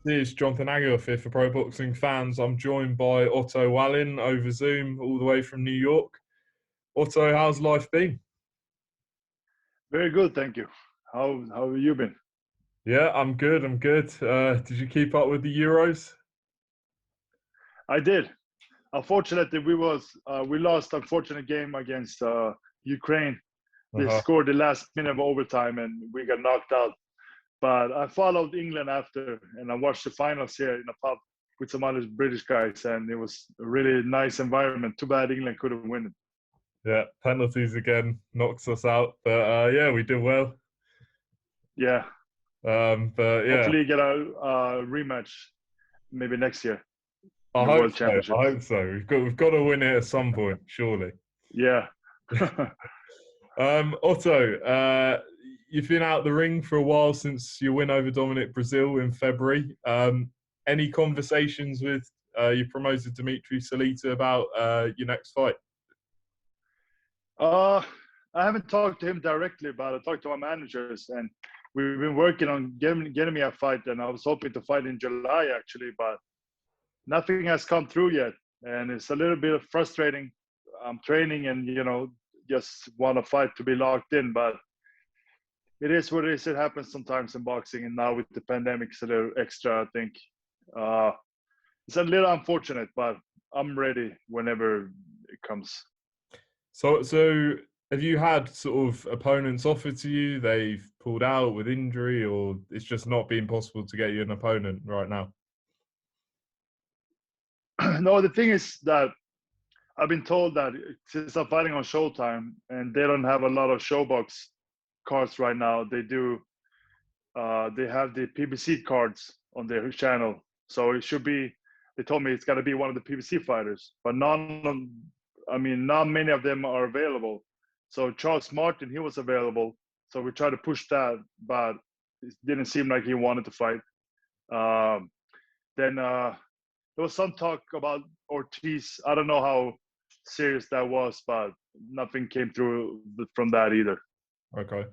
This is Jonathan Aguilar here for Pro Boxing Fans. I'm joined by Otto Wallin over Zoom, all the way from New York. Otto, how's life been? Very good, thank you. How have you been? Yeah, I'm good. Did you keep up with the Euros? I did. Unfortunately, we lost. Unfortunate game against Ukraine. They scored the last minute of overtime, and we got knocked out. But I followed England after, and I watched the finals here in a pub with some other British guys, and it was a really nice environment. Too bad England couldn't win it. Yeah, penalties again knocks us out, but yeah, we did well. Yeah. But yeah, hopefully get a rematch maybe next year. I hope so. We've got to win it at some point, surely. Yeah. Otto, you've been out the ring for a while since your win over Dominic Brazil in February. Any conversations with your promoter Dimitri Salita about your next fight? I haven't talked to him directly, but I talked to my managers, and we've been working on getting me a fight. And I was hoping to fight in July actually, but nothing has come through yet, and it's a little bit frustrating. I'm training and just want to fight to be locked in, but it is what it is. It happens sometimes in boxing, and now with the pandemic, it's a little extra. I think it's a little unfortunate, but I'm ready whenever it comes. So have you had sort of opponents offered to you? They've pulled out with injury, or it's just not been possible to get you an opponent right now? No, the thing is that I've been told that since I'm fighting on Showtime and they don't have a lot of Showbox cards right now, they have the PBC cards on their channel. So it should be, they told me it's got to be one of the PBC fighters, but not many of them are available. So Charles Martin, he was available. So we tried to push that, but it didn't seem like he wanted to fight. Then there was some talk about Ortiz. I don't know how serious that was, but nothing came through from that either. Okay.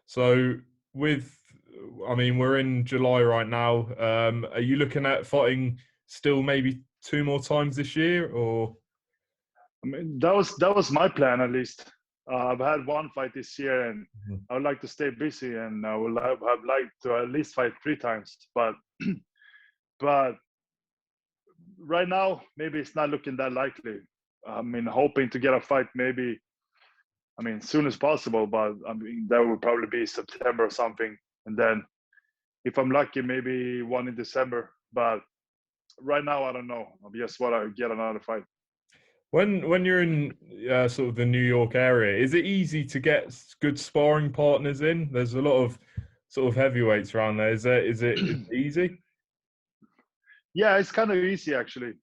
So we're in July right now. Are you looking at fighting still maybe 2 more times this year, or? I mean, that was my plan at least. I've had one fight this year, and I would like to stay busy, and I would have liked to at least fight 3 times. But right now, maybe it's not looking that likely. I mean, hoping to get a fight maybe, as soon as possible, but that would probably be September or something. And then if I'm lucky, maybe one in December. But right now, I don't know. I just want to get another fight. When you're in sort of the New York area, is it easy to get good sparring partners in? There's a lot of sort of heavyweights around there. Is it easy? Yeah, it's kind of easy actually.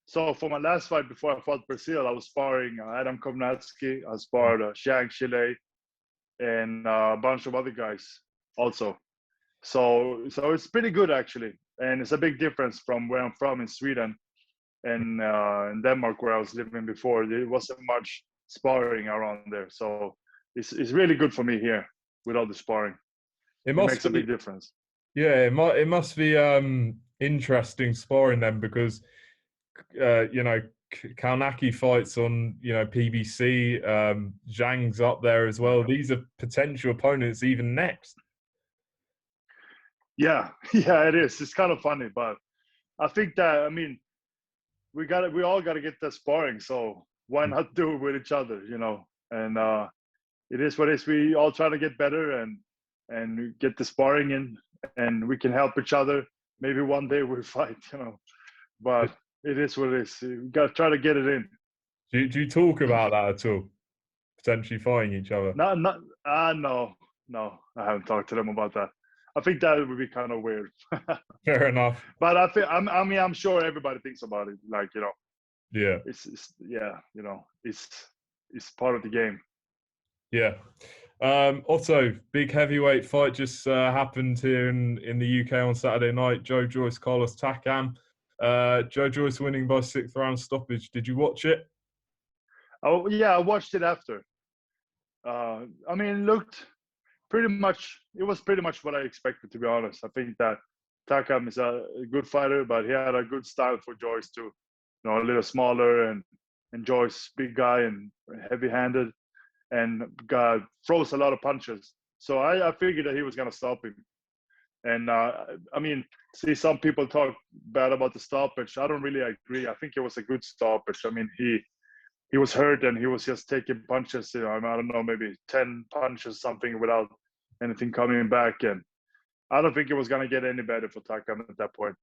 So for my last fight before I fought Brazil, I was sparring Adam Kovnatski, I sparred Xiang Chile, and a bunch of other guys also. So it's pretty good actually, and it's a big difference from where I'm from in Sweden and in Denmark where I was living before. There wasn't much sparring around there, so it's really good for me here with all the sparring. It makes a big difference. Yeah, it must be interesting sparring then, because Kalnaki fights on PBC, Zhang's up there as well. These are potential opponents even next. Yeah, it is. It's kind of funny, but I think that we all got to get that sparring. So why not do it with each other, And it is what it is. We all try to get better and get the sparring in, and we can help each other. Maybe one day we'll fight, But it is what it is. We got to try to get it in. Do you talk about that at all? Potentially fighting each other? No, I haven't talked to them about that. I think that would be kind of weird. Fair enough. But I'm sure everybody thinks about it. Yeah. It's part of the game. Yeah. Otto, big heavyweight fight just happened here in the UK on Saturday night. Joe Joyce, Carlos Takam. Joe Joyce winning by 6th round stoppage. Did you watch it? Oh yeah, I watched it after. It looked pretty much. It was pretty much what I expected, to be honest. I think that Takam is a good fighter, but he had a good style for Joyce too. You know, a little smaller, and Joyce, big guy and heavy-handed, and throws a lot of punches. So I figured that he was gonna stop him. And I mean, see, some people talk bad about the stoppage. I don't really agree. I think it was a good stoppage. I mean, he was hurt and he was just taking punches. You know, I don't know, maybe 10 punches, something, without anything coming back. And I don't think it was going to get any better for Takam at that point.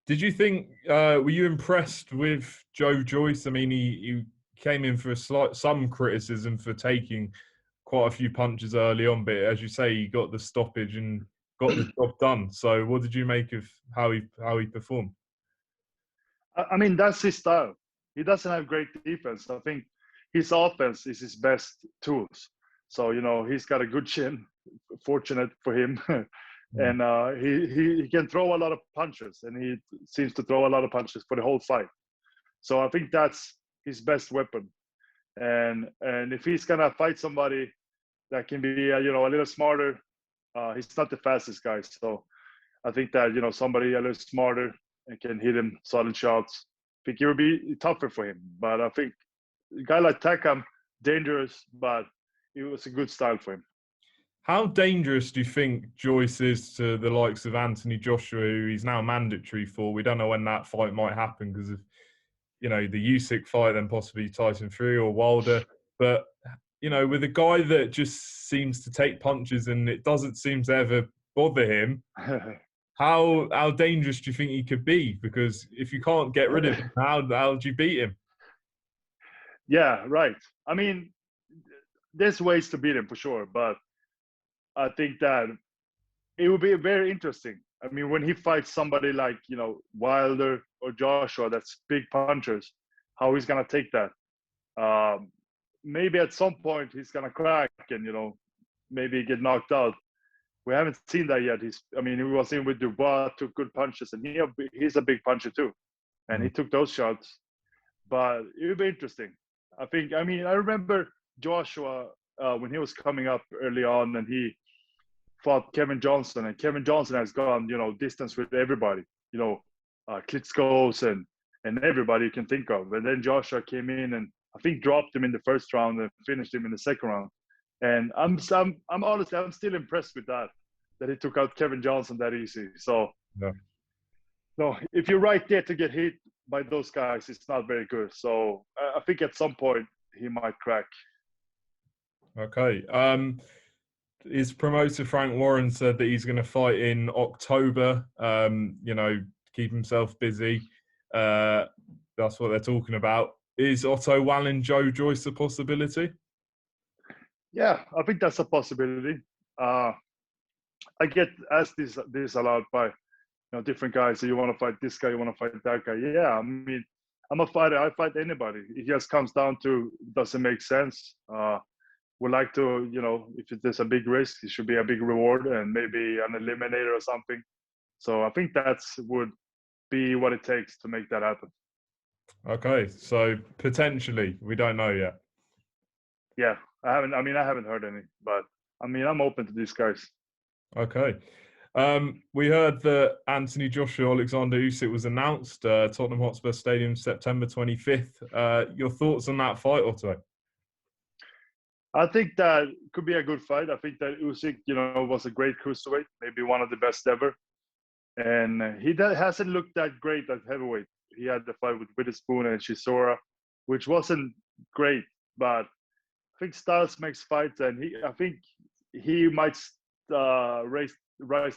Did you think, were you impressed with Joe Joyce? I mean, he came in for some criticism for taking quite a few punches early on, but as you say, he got the stoppage and got the job done. So what did you make of how he performed? I mean, that's his style. He doesn't have great defense. I think his offense is his best tools. So, you know, he's got a good chin, fortunate for him. And he can throw a lot of punches, and he seems to throw a lot of punches for the whole fight. So I think that's his best weapon. And if he's going to fight somebody that can be, you know, a little smarter, he's not the fastest guy. So I think that, you know, somebody a little smarter and can hit him solid shots, I think it would be tougher for him. But I think a guy like Takam, dangerous, but it was a good style for him. How dangerous do you think Joyce is to the likes of Anthony Joshua, who he's now mandatory for? We don't know when that fight might happen because of, you know, the Usyk fight, then possibly Tyson Fury or Wilder. But, you know, with a guy that just seems to take punches and it doesn't seem to ever bother him, how dangerous do you think he could be? Because if you can't get rid of him, how do you beat him? Yeah, right. I mean, there's ways to beat him for sure, but I think that it would be very interesting. I mean, when he fights somebody like, you know, Wilder or Joshua, that's big punchers, how he's going to take that. Maybe at some point he's going to crack and, you know, maybe get knocked out. We haven't seen that yet. He was in with Dubois, took good punches, and he's a big puncher too. And he took those shots. But it would be interesting. I remember Joshua when he was coming up early on, and he fought Kevin Johnson, and Kevin Johnson has gone, you know, distance with everybody, you know, Klitschko's and everybody you can think of. And then Joshua came in and I think dropped him in the first round and finished him in the second round. And I'm honestly, I'm still impressed with that he took out Kevin Johnson that easy. So, Yeah. No, if you're right there to get hit by those guys, it's not very good. So I think at some point he might crack. Okay. His promoter Frank Warren said that he's going to fight in October. You know, keep himself busy. That's what they're talking about. Is Otto Wallin, Joe Joyce a possibility? Yeah, I think that's a possibility. I get asked this a lot by, you know, different guys. So you want to fight this guy, you want to fight that guy. Yeah, I mean, I'm a fighter. I fight anybody. It just comes down to, does it make sense? Would like to, you know, if there's a big risk, it should be a big reward and maybe an eliminator or something. So I think would be what it takes to make that happen. Okay, so potentially, we don't know yet. Yeah, I haven't heard any, but I mean, I'm open to these guys. Okay. We heard that Anthony Joshua, Oleksandr Usyk was announced, Tottenham Hotspur Stadium, September 25th. Your thoughts on that fight, Otto? I think that could be a good fight. I think that Usyk, you know, was a great cruiserweight, maybe one of the best ever. And he hasn't looked that great at heavyweight. He had the fight with Witherspoon and Chisora, which wasn't great, but I think styles makes fights, and I think he might rise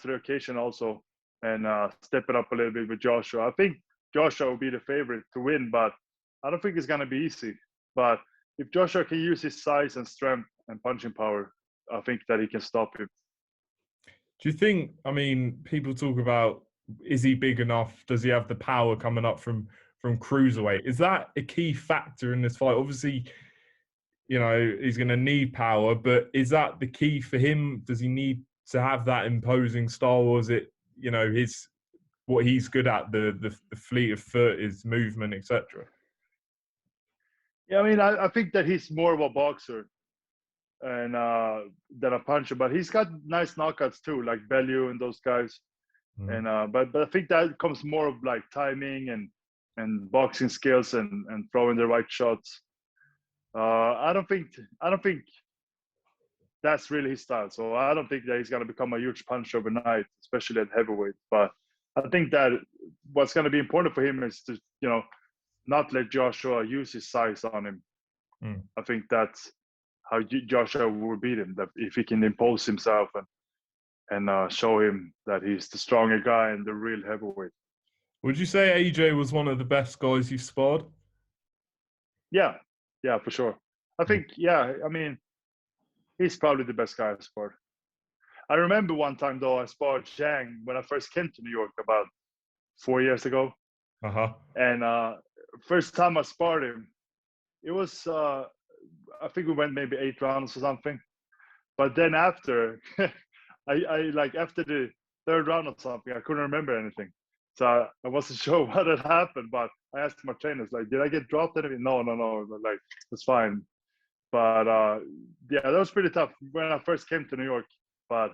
to the occasion also and step it up a little bit with Joshua. I think Joshua will be the favorite to win, but I don't think it's going to be easy. But if Joshua can use his size and strength and punching power, I think that he can stop him. Do you think, I mean, people talk about, is he big enough? Does he have the power coming up from cruiserweight? Is that a key factor in this fight? Obviously, you know, he's going to need power, but is that the key for him? Does he need to have that imposing style, or is it, you know, what he's good at, the fleet of foot, his movement, etc.? Yeah, I mean, I think that he's more of a boxer and than a puncher, but he's got nice knockouts too, like Bellew and those guys. And but I think that comes more of like timing and boxing skills and throwing the right shots. I don't think that's really his style. So I don't think that he's going to become a huge puncher overnight, especially at heavyweight. But I think that what's going to be important for him is to, not let Joshua use his size on him. I think that's how Joshua will beat him. That if he can impose himself and show him that he's the stronger guy and the real heavyweight. Would you say AJ was one of the best guys you sparred? Yeah, for sure. I think, I mean, he's probably the best guy I sparred. I remember one time, though, I sparred Zhang when I first came to New York about 4 years ago. And first time I sparred him, it was, I think we went maybe 8 rounds or something. But then after, I like after the 3rd round or something, I couldn't remember anything. So I wasn't sure what had happened, but I asked my trainers, like, did I get dropped? Anything? No. Like, it's fine. But that was pretty tough when I first came to New York. But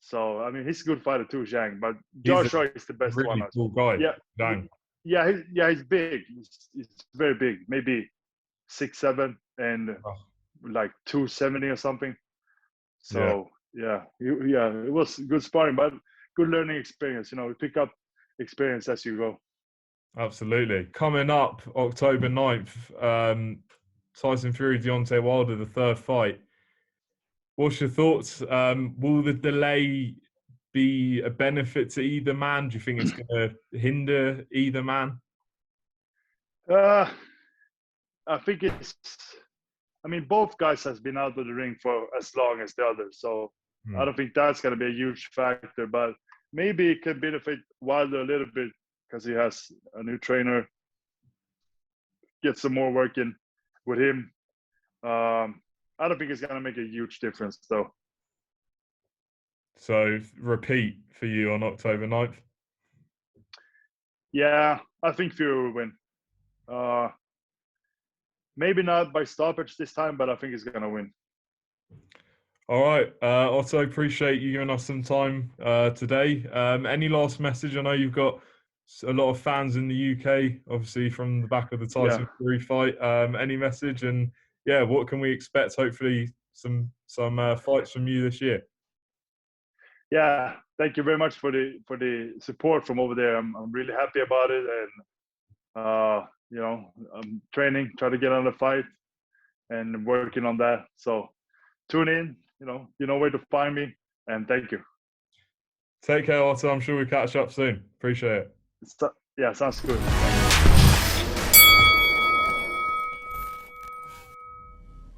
so I mean, he's a good fighter too, Zhang. But Joshua is the best really one. Cool guy. Yeah, Zhang. He's big. He's very big. Maybe 6'7" and like 270 or something. So it was good sparring, but good learning experience. You pick up experience as you go. Absolutely. Coming up October 9th, Tyson Fury, Deontay Wilder, the 3rd fight. What's your thoughts? Will the delay be a benefit to either man? Do you think it's going to hinder either man? I think both guys has been out of the ring for as long as the other, so I don't think that's going to be a huge factor. But maybe it can benefit Wilder a little bit because he has a new trainer. Get some more work in with him. I don't think it's going to make a huge difference, though. So, repeat for you on October 9th? Yeah, I think Fury will win. Maybe not by stoppage this time, but I think he's going to win. All right. Otto, appreciate you giving us some time today. Any last message? I know you've got a lot of fans in the UK, obviously, from the back of the Tyson Fury fight. Any message? And what can we expect? Hopefully, some fights from you this year. Yeah, thank you very much for the support from over there. I'm really happy about it, and I'm training, trying to get on the fight, and working on that. So tune in. You know where to find me, and thank you. Take care, Otto. I'm sure we'll catch up soon. Appreciate it. Yeah, sounds good.